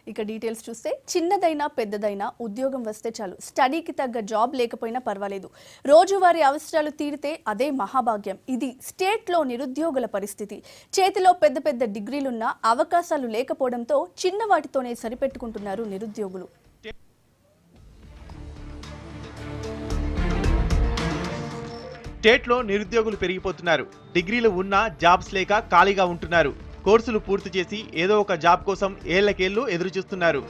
ఇక డీటెయిల్స్ చూస్తే చిన్నదైనా పెద్దదైనా ఉద్యోగం వస్తే చాలు. స్టడీకి తగ్గ జాబ్ లేకపోయినా పర్వాలేదు. రోజువారీ అవసరాలు తీరితే అదే మహాభాగ్యం. ఇది స్టేట్లో నిరుద్యోగుల పరిస్థితి. చేతిలో పెద్ద పెద్ద డిగ్రీలున్నా అవకాశాలు లేకపోవడంతో చిన్న వాటితోనే సరిపెట్టుకుంటున్నారు నిరుద్యోగులు. స్టేట్లో నిరుద్యోగులు పెరిగిపోతున్నారు. డిగ్రీలు ఉన్నా జాబ్స్ లేక ఖాళీగా ఉంటున్నారు. కోర్సులు పూర్తి చేసి ఏదో ఒక జాబ్ కోసం ఏళ్లకేళ్లు ఎదురు చూస్తున్నారు.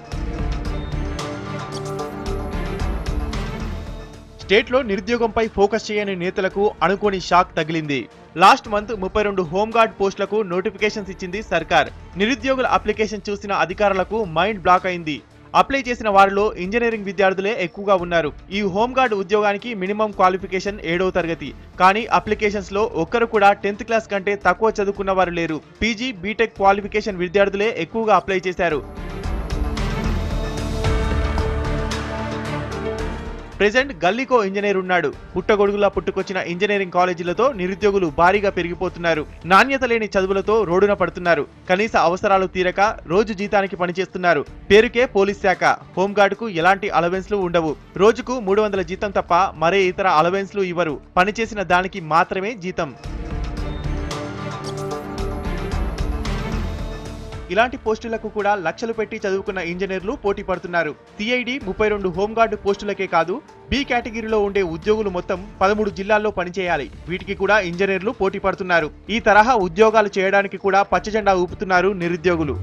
స్టేట్లో నిరుద్యోగంపై ఫోకస్ చేయని నేతలకు అనుకోని షాక్ తగిలింది. లాస్ట్ మంత్ 32 హోంగార్డ్ పోస్టులకు నోటిఫికేషన్స్ ఇచ్చింది సర్కార్. నిరుద్యోగుల అప్లికేషన్ చూసిన అధికారులకు మైండ్ బ్లాక్ అయింది. అప్లై చేసిన వారిలో ఇంజనీరింగ్ విద్యార్థులే ఎక్కువగా ఉన్నారు. ఈ హోంగార్డ్ ఉద్యోగానికి మినిమం క్వాలిఫికేషన్ 7వ తరగతి. కానీ అప్లికేషన్స్ లో ఒక్కరు కూడా 10th క్లాస్ కంటే తక్కువ చదువుకున్న వారు లేరు. పీజీ, బీటెక్ క్వాలిఫికేషన్ విద్యార్థులే ఎక్కువగా అప్లై చేశారు. ప్రెజెంట్ గల్లీకో ఇంజనీర్ ఉన్నాడు. పుట్టగొడుగులా పుట్టుకొచ్చిన ఇంజనీరింగ్ కాలేజీలతో నిరుద్యోగులు భారీగా పెరిగిపోతున్నారు. నాణ్యత లేని చదువులతో రోడ్డున పడుతున్నారు. కనీస అవసరాలు తీరక రోజు జీతానికి పనిచేస్తున్నారు. పేరుకే పోలీస్ శాఖ. హోంగార్డుకు ఎలాంటి అలవెన్స్లు ఉండవు. రోజుకు 300 జీతం తప్ప మరే ఇతర అలవెన్స్లు ఇవ్వరు. పనిచేసిన దానికి మాత్రమే జీతం. ఇలాంటి పోస్టులకు కూడా లక్షలు పెట్టి చదువుకున్న ఇంజనీర్లు పోటీ పడుతున్నారు. సిఐడి 32 హోంగార్డు పోస్టులకే కాదు, బి కేటగిరీలో ఉండే ఉద్యోగులు మొత్తం 13 జిల్లాల్లో పనిచేయాలి. వీటికి కూడా ఇంజనీర్లు పోటీ పడుతున్నారు. ఈ తరహా ఉద్యోగాలు చేయడానికి కూడా పచ్చజెండా ఊపుతున్నారు నిరుద్యోగులు.